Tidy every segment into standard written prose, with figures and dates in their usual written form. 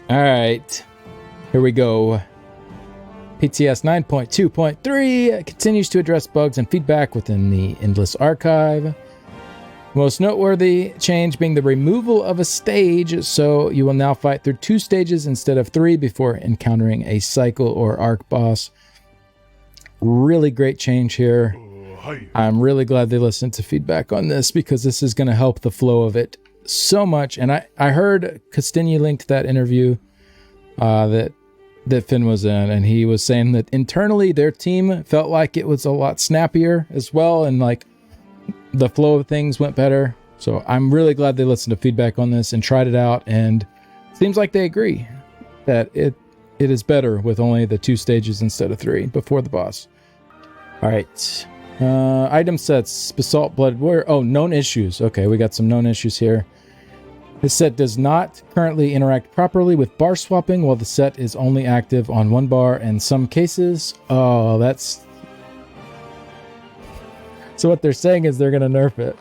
All right, here we go. PTS 9.2.3 continues to address bugs and feedback within the Endless Archive. Most noteworthy change being the removal of a stage, so you will now fight through 2 stages instead of 3 before encountering a cycle or arc boss. Really great change here. I'm really glad they listened to feedback on this because this is going to help the flow of it so much. And I heard Castini linked that interview that Finn was in, and he was saying that internally their team felt like it was a lot snappier as well, and like the flow of things went better. So I'm really glad they listened to feedback on this and tried it out, and it seems like they agree that it is better with only the 2 stages instead of 3 before the boss. All right. Item sets, Basalt Blooded Warrior. Oh, known issues. Okay, we got some known issues here. This set does not currently interact properly with bar swapping, while the set is only active on 1 bar in some cases. Oh, that's... So what they're saying is they're going to nerf it.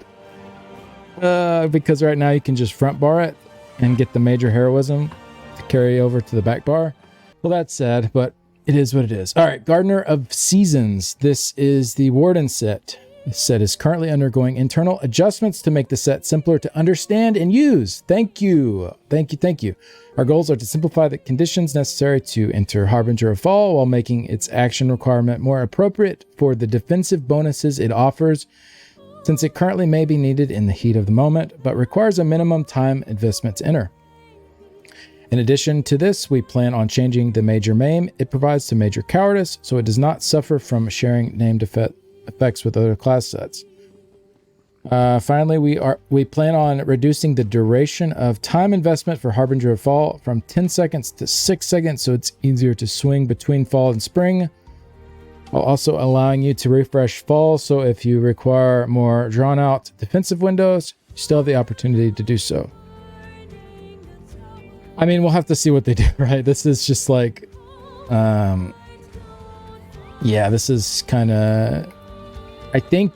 Because right now you can just front bar it and get the major heroism to carry over to the back bar. Well, that's sad, but it is what it is. All right, Gardener of Seasons. This is the Warden set. This set is currently undergoing internal adjustments to make the set simpler to understand and use. Thank you. Thank you. Our goals are to simplify the conditions necessary to enter Harbinger of Fall while making its action requirement more appropriate for the defensive bonuses it offers, since it currently may be needed in the heat of the moment, but requires a minimum time investment to enter. In addition to this, we plan on changing the major MAME it provides to Major Cowardice, so it does not suffer from sharing named effects with other class sets. Finally, we plan on reducing the duration of time investment for Harbinger of Fall from 10 seconds to 6 seconds, so it's easier to swing between fall and spring, while also allowing you to refresh fall, so if you require more drawn-out defensive windows, you still have the opportunity to do so. I mean, we'll have to see what they do, right? This is just like, yeah, this is kind of, I think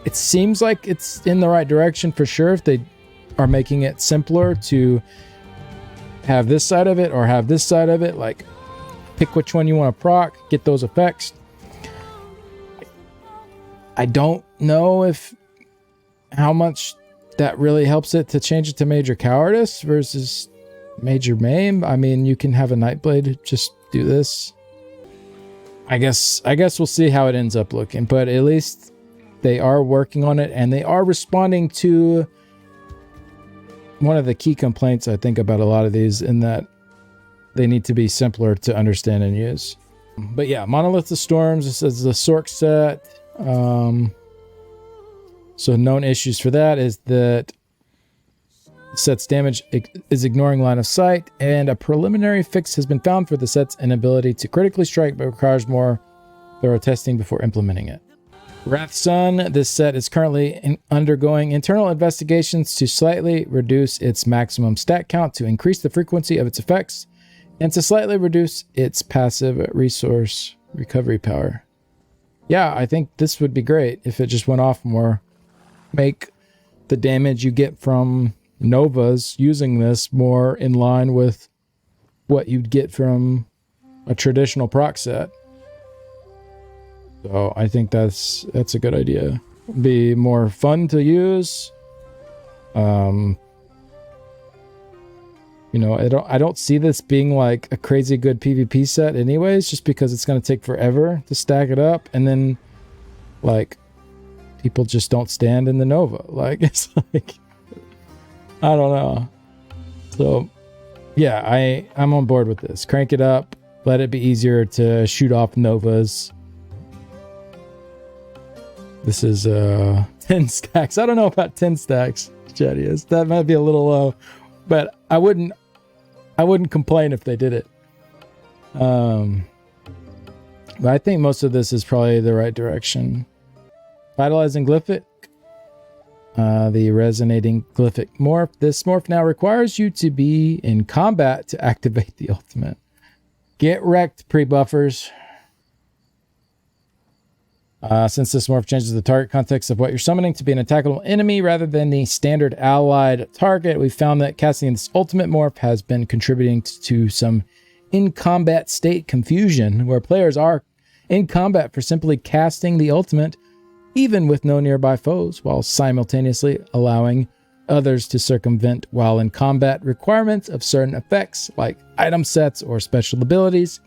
it seems like it's in the right direction for sure if they are making it simpler to have this side of it or have this side of it, like pick which one you want to proc, get those effects. I don't know how much that really helps it to change it to Major Cowardice versus Major MAME. I mean, you can have a Nightblade just do this. I guess we'll see how it ends up looking, but at least they are working on it and they are responding to one of the key complaints I think about a lot of these, in that they need to be simpler to understand and use. But yeah, Monolith of Storms, this is the Sork set. So known issues for that is that set's damage is ignoring line of sight, and a preliminary fix has been found for the set's inability to critically strike, but requires more thorough testing before implementing it. Wrath Sun, this set is currently undergoing internal investigations to slightly reduce its maximum stat count to increase the frequency of its effects, and to slightly reduce its passive resource recovery power. Yeah, I think this would be great if it just went off more. Make the damage you get from Novas using this more in line with what you'd get from a traditional proc set. So I think that's a good idea. Be more fun to use. You know, I don't see this being like a crazy good PvP set anyways, just because it's going to take forever to stack it up, and then like people just don't stand in the Nova. Like, it's like, I don't know. So yeah, I'm on board with this. Crank it up. Let it be easier to shoot off Novas. This is 10 stacks. I don't know about 10 stacks, Jedius. That might be a little low, but I wouldn't complain if they did it. But I think most of this is probably the right direction. Vitalizing Glyphic. The resonating Glyphic morph. This morph now requires you to be in combat to activate the ultimate. Get wrecked, pre-buffers. Since this morph changes the target context of what you're summoning to be an attackable enemy rather than the standard allied target, we found that casting this ultimate morph has been contributing to some in-combat state confusion, where players are in combat for simply casting the ultimate, even with no nearby foes, while simultaneously allowing others to circumvent while in combat requirements of certain effects, like item sets or special abilities.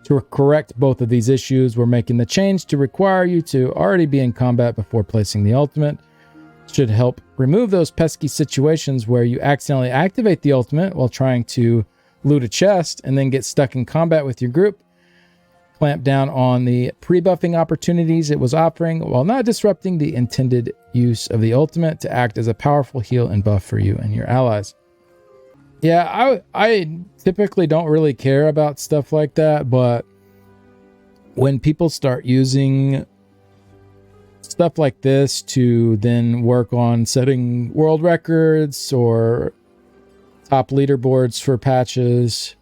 To correct both of these issues, we're making the change to require you to already be in combat before placing the ultimate. Should help remove those pesky situations where you accidentally activate the ultimate while trying to loot a chest and then get stuck in combat with your group. Clamp down on the pre-buffing opportunities it was offering while not disrupting the intended use of the ultimate to act as a powerful heal and buff for you and your allies. Yeah, I typically don't really care about stuff like that, but when people start using stuff like this to then work on setting world records or top leaderboards for patches,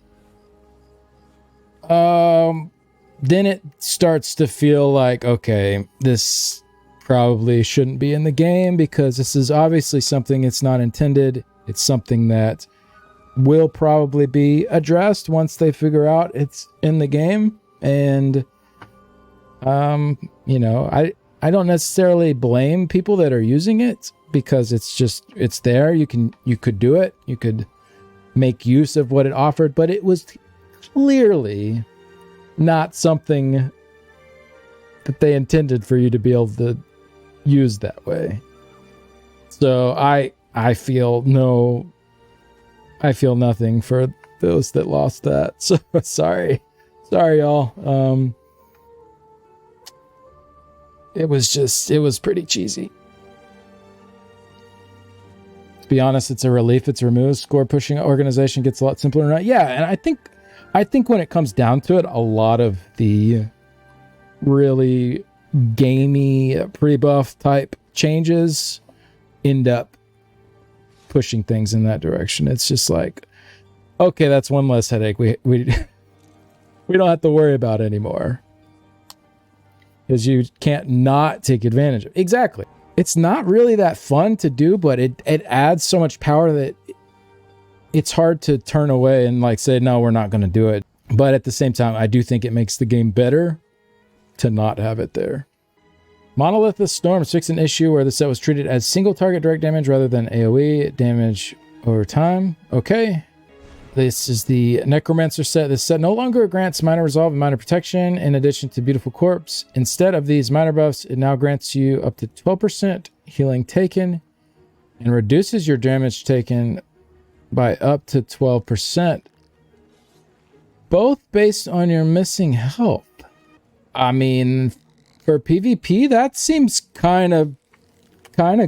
then it starts to feel like, okay, this probably shouldn't be in the game because this is obviously something it's not intended. It's something that will probably be addressed once they figure out it's in the game. And, you know, I don't necessarily blame people that are using it because it's there. You could do it. You could make use of what it offered, but it was clearly not something that they intended for you to be able to use that way. So I feel nothing for those that lost that. So sorry y'all. It was pretty cheesy. To be honest, it's a relief it's removed. Score pushing organization gets a lot simpler now. Yeah, and I think when it comes down to it, a lot of the really gamey pre-buff type changes end up pushing things in that direction. It's just like, okay, that's one less headache we don't have to worry about anymore. Because you can't not take advantage of it. Exactly. It's not really that fun to do, but it adds so much power that it's hard to turn away and like say, no, we're not going to do it. But at the same time, I do think it makes the game better to not have it there. Monolith's Storm fixed an issue where the set was treated as single target direct damage rather than AoE damage over time. Okay. This is the Necromancer set. This set no longer grants minor resolve and minor protection in addition to Beautiful Corpse. Instead of these minor buffs, it now grants you up to 12% healing taken and reduces your damage taken by up to 12%. Both based on your missing health. I mean, for PvP, that seems kind of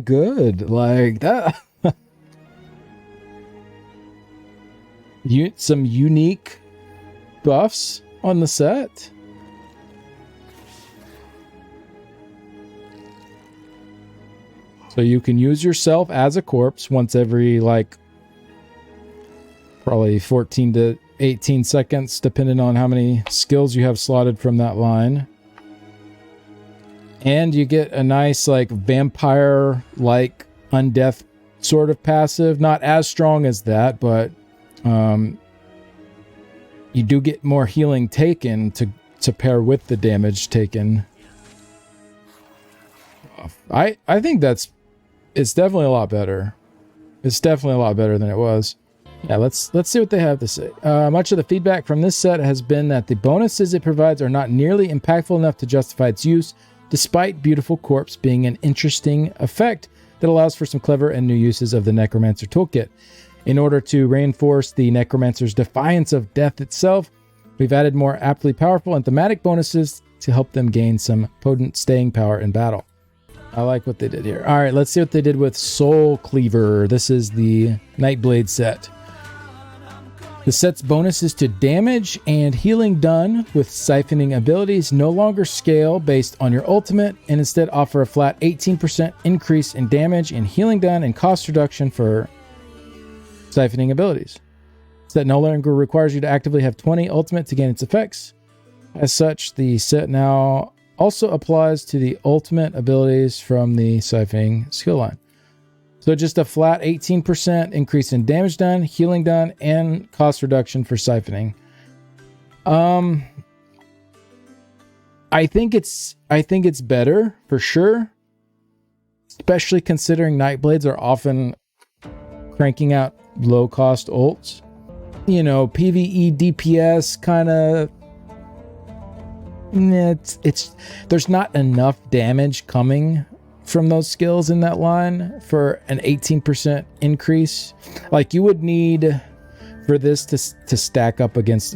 good. Like that. Some unique buffs on the set. So you can use yourself as a corpse once every like probably 14 to 18 seconds, depending on how many skills you have slotted from that line. And you get a nice like vampire like undeath sort of passive. Not as strong as that, but you do get more healing taken to pair with the damage taken. I think it's definitely a lot better. It's definitely a lot better than it was. Yeah, let's see what they have to say. Much of the feedback from this set has been that the bonuses it provides are not nearly impactful enough to justify its use, despite Beautiful Corpse being an interesting effect that allows for some clever and new uses of the Necromancer toolkit. In order to reinforce the Necromancer's defiance of death itself, we've added more aptly powerful and thematic bonuses to help them gain some potent staying power in battle. I like what they did here. All right, let's see what they did with Soul Cleaver. This is the Nightblade set. The set's bonuses to damage and healing done with siphoning abilities no longer scale based on your ultimate and instead offer a flat 18% increase in damage and healing done and cost reduction for siphoning abilities. Set no longer requires you to actively have 20 ultimate to gain its effects. As such, the set now also applies to the ultimate abilities from the siphoning skill line. So just a flat 18% increase in damage done, healing done, and cost reduction for siphoning. I think it's better for sure, especially considering Nightblades are often cranking out low cost ults. You know, PvE DPS kind of, it's there's not enough damage coming from those skills in that line for an 18% increase. Like, you would need for this to stack up against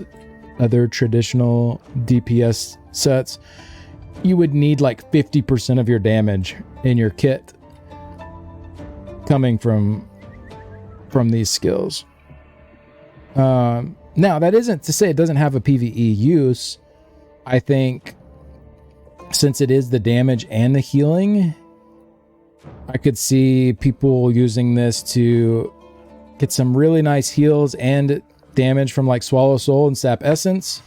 other traditional DPS sets, you would need like 50% of your damage in your kit coming from these skills. Now, that isn't to say it doesn't have a PvE use. I think since it is the damage and the healing, I could see people using this to get some really nice heals and damage from like Swallow Soul and Sap Essence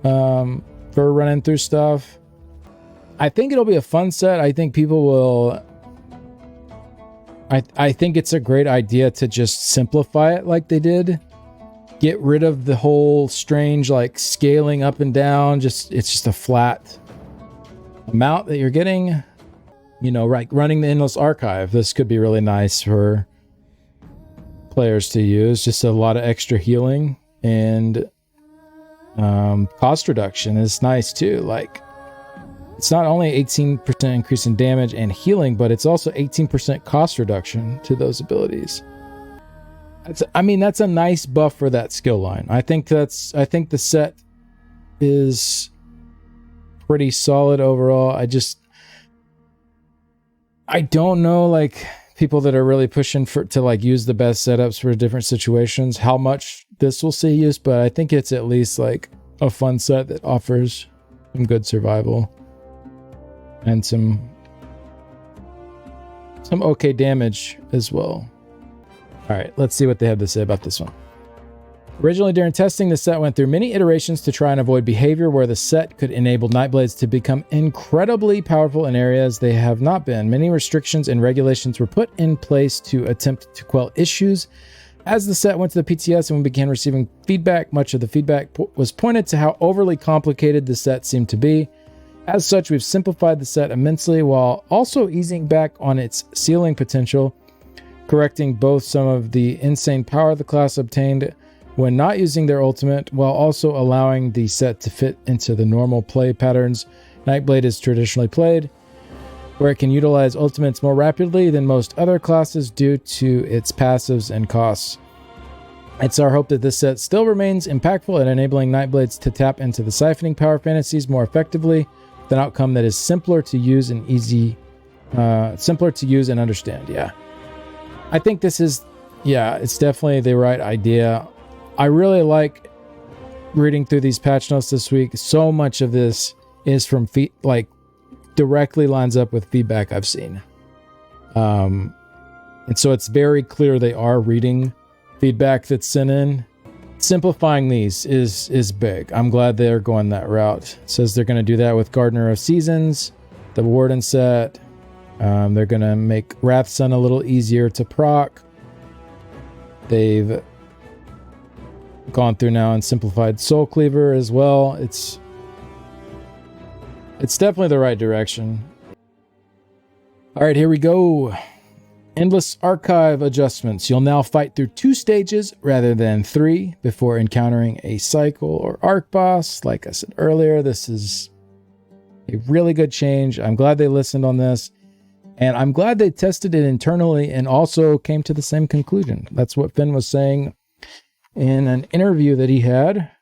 for running through stuff. I think it'll be a fun set. I think people will... I think it's a great idea to just simplify it like they did. Get rid of the whole strange like scaling up and down. It's just a flat amount that you're getting. You know, like running the Endless Archive. This could be really nice for players to use. Just a lot of extra healing, and cost reduction is nice too. Like, it's not only 18% increase in damage and healing, but it's also 18% cost reduction to those abilities. That's a nice buff for that skill line. I think the set is pretty solid overall. I don't know, like, people that are really pushing to like use the best setups for different situations, how much this will see use, but I think it's at least like a fun set that offers some good survival and some okay damage as well. All right, let's see what they have to say about this one. Originally, during testing, the set went through many iterations to try and avoid behavior where the set could enable Nightblades to become incredibly powerful in areas they have not been. Many restrictions and regulations were put in place to attempt to quell issues. As the set went to the PTS and we began receiving feedback, much of the feedback was pointed to how overly complicated the set seemed to be. As such, we've simplified the set immensely while also easing back on its ceiling potential, correcting both some of the insane power the class obtained when not using their ultimate, while also allowing the set to fit into the normal play patterns Nightblade is traditionally played, where it can utilize ultimates more rapidly than most other classes due to its passives and costs. It's our hope that this set still remains impactful at enabling Nightblades to tap into the siphoning power fantasies more effectively, with an outcome that is simpler to use and understand. Yeah. I think this is, it's definitely the right idea. I really like reading through these patch notes this week. So much of this is from directly lines up with feedback I've seen. And so it's very clear they are reading feedback that's sent in. Simplifying these is big. I'm glad they're going that route. It says they're going to do that with Gardener of Seasons, the Warden set. They're going to make Wrathsun a little easier to proc. They've gone through now and simplified Soul Cleaver as well. It's definitely the right direction. All right, here we go. Endless Archive adjustments. You'll now fight through 2 stages rather than 3 before encountering a cycle or arc boss. Like I said earlier, this is a really good change. I'm glad they listened on this. And I'm glad they tested it internally and also came to the same conclusion. That's what Finn was saying in an interview that he had.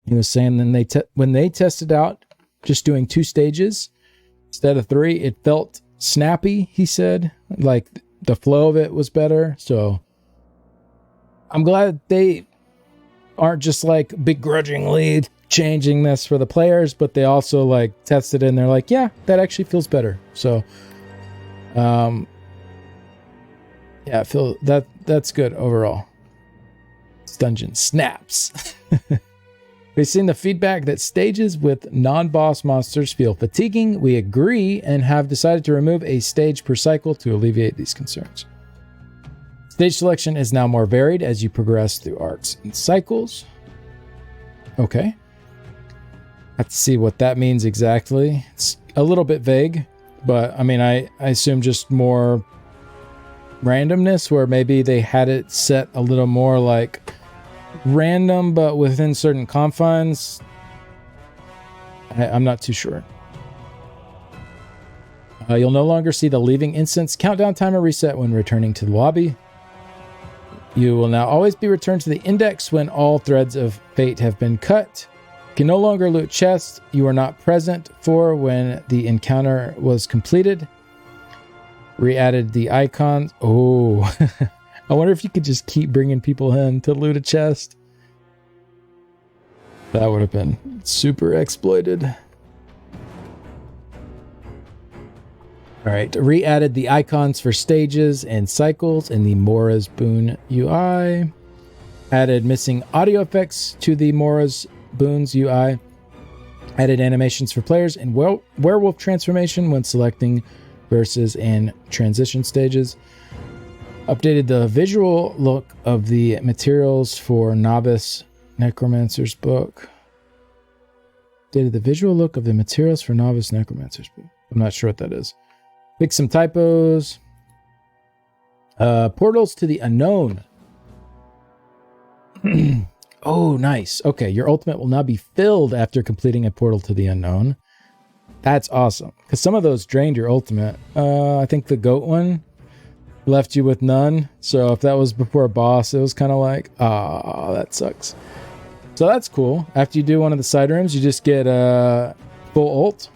He was saying when they tested out just doing 2 stages instead of 3, it felt snappy, he said. Like, the flow of it was better. So I'm glad they aren't just like begrudgingly changing this for the players, but they also like tested it and they're like, yeah, that actually feels better. So I feel that's good overall. This dungeon snaps. We We've seen the feedback that stages with non-boss monsters feel fatiguing. We agree and have decided to remove a stage per cycle to alleviate these concerns. Stage selection is now more varied as you progress through arcs and cycles. Okay. Have to see what that means exactly. It's a little bit vague, but I mean, I assume just more randomness, where maybe they had it set a little more like random, but within certain confines. I'm not too sure. You'll no longer see the leaving instance countdown timer reset when returning to the lobby. You will now always be returned to the index when all threads of fate have been cut. You can no longer loot chests you were not present for when the encounter was completed. Re-added the icons. Oh, I wonder if you could just keep bringing people in to loot a chest. That would have been super exploited. All right, re-added the icons for stages and cycles in the Mora's Boon UI. Added missing audio effects to the Mora's Boons UI. Added animations for players in werewolf transformation when selecting verses and transition stages. Updated the visual look of the materials for Novice Necromancer's book. Updated the visual look of the materials for Novice Necromancer's book. I'm not sure what that is. Fix some typos. Portals to the unknown. Oh, nice. Okay, your ultimate will now be filled after completing a portal to the unknown. That's awesome. Because some of those drained your ultimate. I think the goat one left you with none. So if that was before a boss, it was kind of like, that sucks. So that's cool. After you do one of the side rooms, you just get full ult.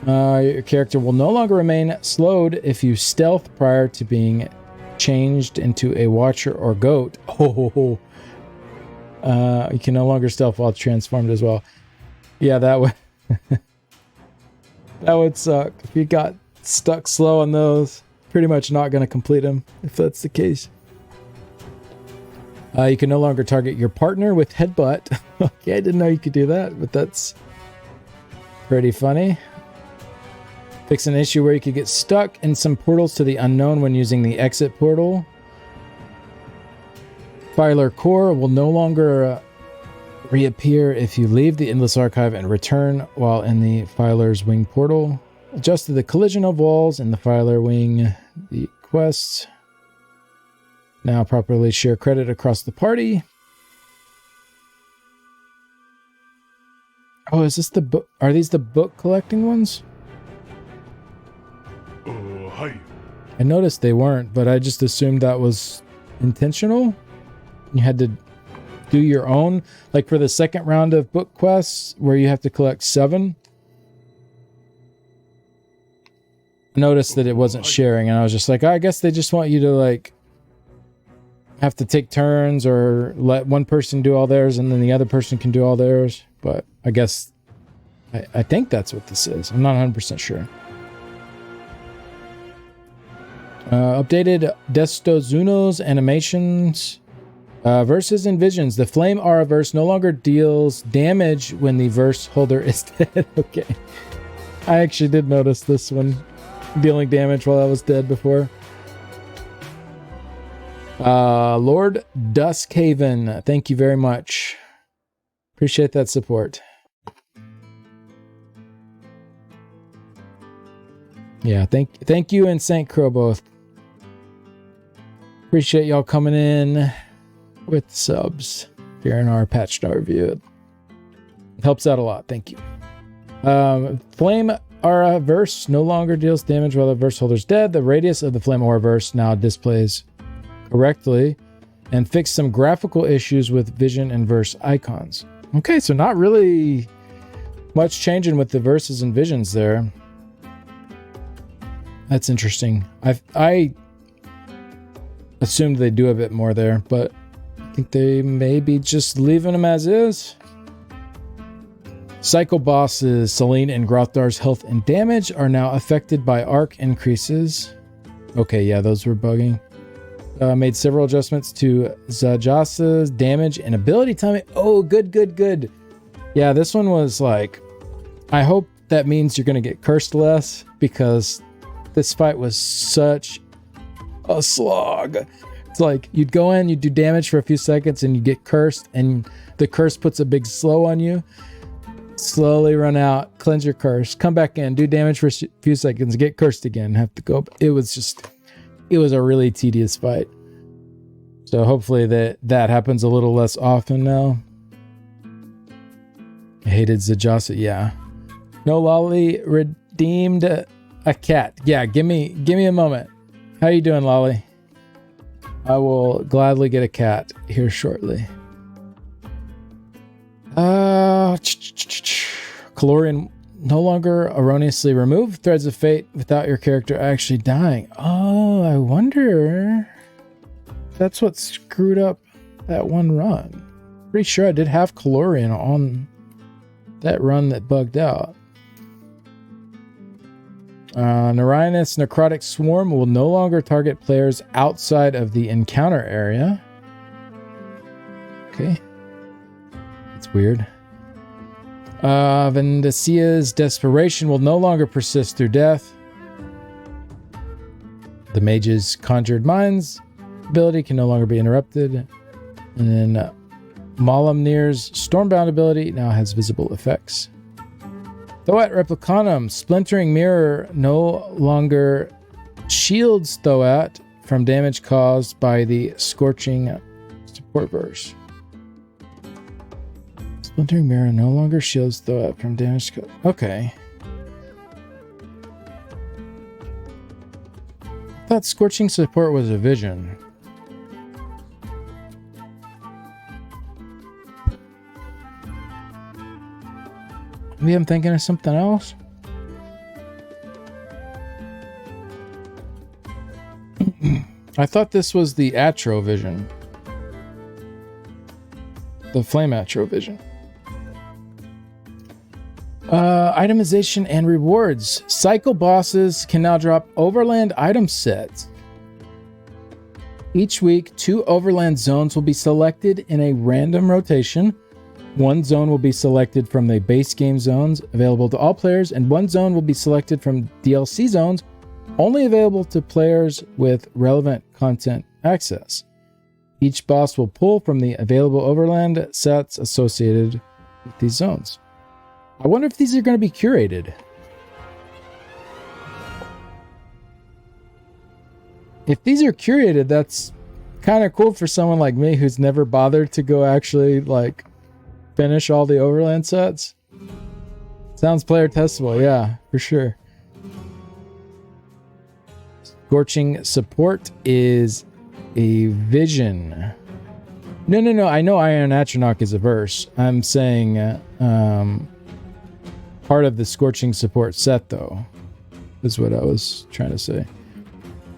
Your character will no longer remain slowed if you stealth prior to being changed into a watcher or goat. You can no longer stealth while transformed as well. Yeah, that would that would suck. If you got stuck slow on those, pretty much not going to complete them if that's the case. You can no longer target your partner with headbutt. Okay, I didn't know you could do that, but that's pretty funny. Fix an issue where you could get stuck in some portals to the unknown when using the exit portal. Filer Core will no longer reappear if you leave the Endless Archive and return while in the Filer's Wing portal. Adjusted the collision of walls in the Filer Wing. The quests now properly share credit across the party. Oh, is this the book? Are these the book collecting ones? I noticed they weren't, but I just assumed that was intentional. You had to do your own, like for the second round of book quests where you have to collect 7. I noticed that it wasn't sharing, and I was just like, I guess they just want you to like have to take turns or let one person do all theirs and then the other person can do all theirs. But I guess I think that's what this is. I'm not 100% sure. Updated Destozuno's animations. Verses and visions. The Flame Aura verse no longer deals damage when the verse holder is dead. Okay. I actually did notice this one dealing damage while I was dead before. Lord Duskhaven, thank you very much. Appreciate that support. Yeah, thank you and St. Crow both. Appreciate y'all coming in with subs during our patch note review. It helps out a lot. Thank you. Flame Aura verse no longer deals damage while the verse holder's dead. The radius of the Flame Aura verse now displays correctly, and fix some graphical issues with vision and verse icons. Okay, so not really much changing with the verses and visions there. That's interesting. I assumed they'd do a bit more there, but I think they may be just leaving them as is. Cycle bosses Celine and Grothar's health and damage are now affected by arc increases. Okay, yeah, those were bugging. Made several adjustments to Zajasa's damage and ability timing. Oh, good. Yeah, this one was like, I hope that means you're going to get cursed less, because this fight was such a slog. It's like you'd go in, you'd do damage for a few seconds, and you get cursed, and the curse puts a big slow on you. Slowly run out, cleanse your curse, come back in, do damage for a few seconds, get cursed again, have to go. It was a really tedious fight. So hopefully that happens a little less often now. I hated Zajasa, yeah. No Lolly redeemed a cat. Yeah, give me a moment. How you doing, Lolly? I will gladly get a cat here shortly. Calorian no longer erroneously removed threads of fate without your character actually dying. Oh, I wonder if that's what screwed up that one run. Pretty sure I did have Calorian on that run that bugged out. Narayan's Necrotic Swarm will no longer target players outside of the encounter area. Okay. That's weird. Vendicia's Desperation will no longer persist through death. The Mage's Conjured Minds ability can no longer be interrupted. And then Malamnir's Stormbound ability now has visible effects. Thoat Replicanum Splintering Mirror no longer shields Thoat from damage caused by the Scorching Support Burst. Splintering Mirror no longer shields Thoat from damage caused. Okay. I thought Scorching Support was a vision. Maybe I'm thinking of something else. I thought this was the Atro Vision. The Flame Atro Vision. Itemization and rewards. Cycle bosses can now drop overland item sets. Each week, 2 overland zones will be selected in a random rotation. 1 zone will be selected from the base game zones available to all players, and 1 zone will be selected from DLC zones only available to players with relevant content access. Each boss will pull from the available overland sets associated with these zones. I wonder if these are going to be curated. If these are curated, that's kind of cool for someone like me who's never bothered to go actually like finish all the overland sets. Sounds player testable, yeah, for sure. Scorching Support is a vision. No. I know Iron Atronach is a verse. I'm saying part of the Scorching Support set, though, is what I was trying to say.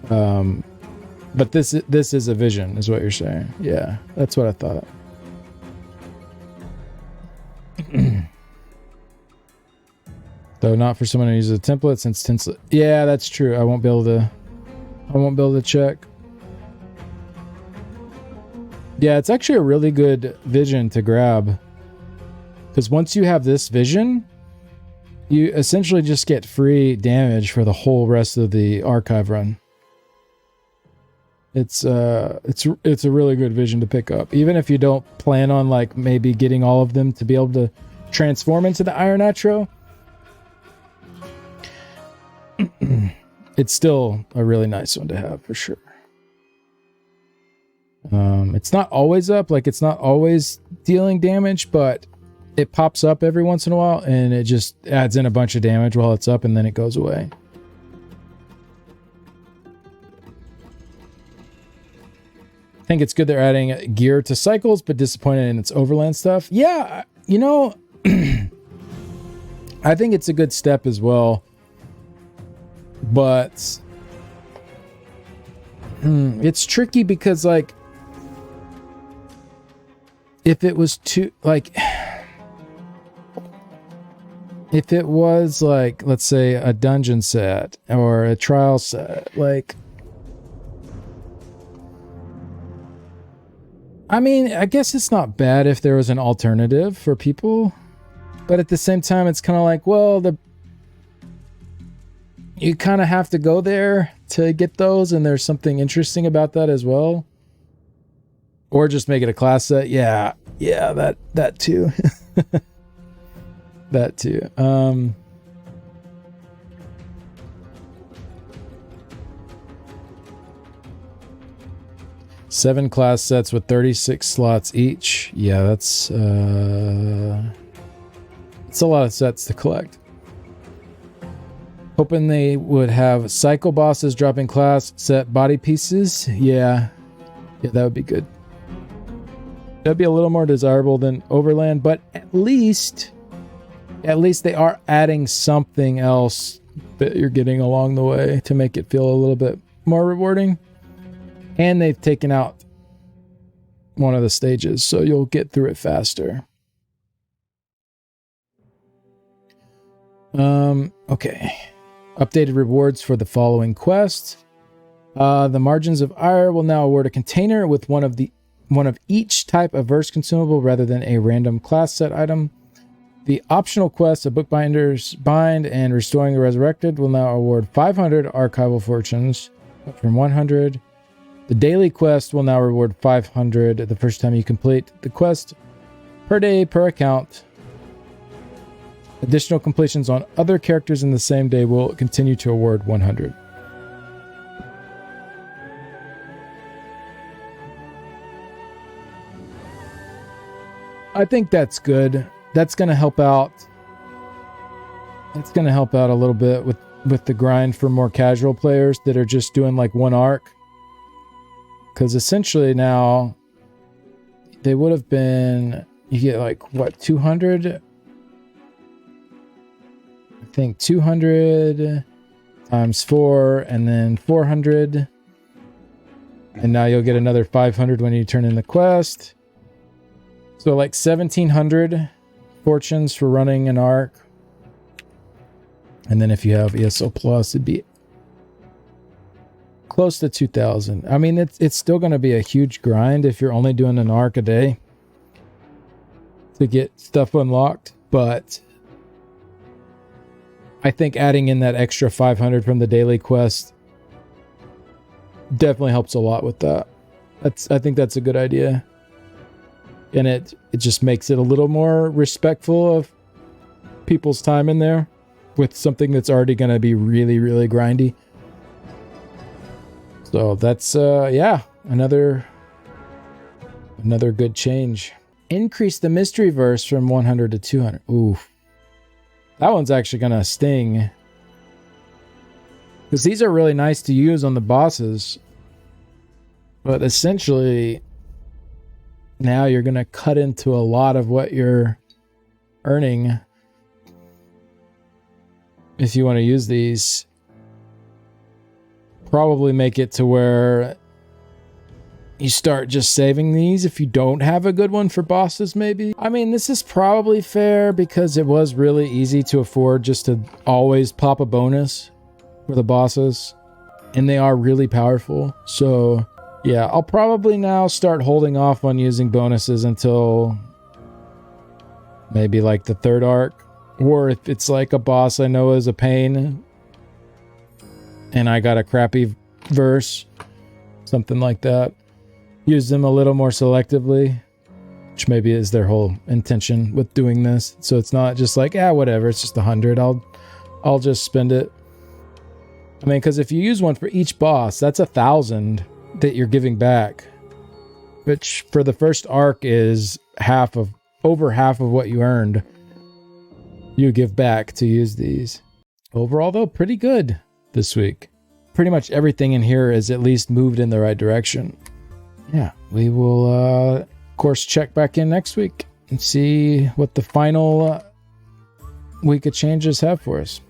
But this is a vision, is what you're saying. Yeah, that's what I thought. Though not for someone who uses a template, since yeah, that's true. I won't be able to check. Yeah, it's actually a really good vision to grab, because once you have this vision, you essentially just get free damage for the whole rest of the archive run. It's a really good vision to pick up, even if you don't plan on like maybe getting all of them to be able to transform into the Iron Atro. It's still a really nice one to have for sure. It's not always up, like it's not always dealing damage, but it pops up every once in a while and it just adds in a bunch of damage while it's up and then it goes away. I think it's good they're adding gear to cycles, but disappointed in its overland stuff. Yeah, you know, I think it's a good step as well. But it's tricky because, like, if it was too, like, if it was like, let's say a dungeon set or a trial set, like, I mean, I guess it's not bad if there was an alternative for people, but at the same time, it's kind of like, well, you kind of have to go there to get those, and there's something interesting about that as well. Or just make it a class set. Yeah, that too. That too. 7 class sets with 36 slots each. Yeah, that's a lot of sets to collect. Hoping they would have cycle bosses dropping class set body pieces. Yeah, that would be good. That'd be a little more desirable than Overland, but at least they are adding something else that you're getting along the way to make it feel a little bit more rewarding. And they've taken out one of the stages, so you'll get through it faster. Okay. Updated rewards for the following quests. The Margins of Ire will now award a container with one of each type of verse consumable rather than a random class set item. The optional quest of Bookbinder's Bind and Restoring the Resurrected will now award 500 archival fortunes, up from 100. The daily quest will now reward 500 the first time you complete the quest per day per account. Additional completions on other characters in the same day will continue to award 100. I think that's good. That's going to help out. It's going to help out a little bit with the grind for more casual players that are just doing like one arc. Because essentially now they would have been, you get like what, 200? I think 200 times 4 and then 400. And now you'll get another 500 when you turn in the quest. So like 1700 fortunes for running an arc. And then if you have ESO Plus, it'd be close to 2,000. I mean, it's still going to be a huge grind if you're only doing an arc a day to get stuff unlocked. But I think adding in that extra 500 from the daily quest definitely helps a lot with that. I think that's a good idea. And it just makes it a little more respectful of people's time in there with something that's already going to be really, really grindy. So that's, yeah, another good change. Increase the mystery verse from 100 to 200. Ooh. That one's actually going to sting. Because these are really nice to use on the bosses. But essentially, now you're going to cut into a lot of what you're earning if you want to use these. Probably make it to where you start just saving these if you don't have a good one for bosses, maybe. I mean, this is probably fair because it was really easy to afford just to always pop a bonus for the bosses. And they are really powerful. So yeah, I'll probably now start holding off on using bonuses until maybe like the 3rd arc. Or if it's like a boss I know is a pain and I got a crappy verse, something like that. Use them a little more selectively, which maybe is their whole intention with doing this. So it's not just like, whatever, it's just 100. I'll just spend it. I mean, because if you use one for each boss, that's 1,000 that you're giving back, which for the first arc is over half of what you earned. You give back to use these. Overall, though, pretty good this week. Pretty much everything in here is at least moved in the right direction. Yeah, we will, of course, check back in next week and see what the final week of changes have for us.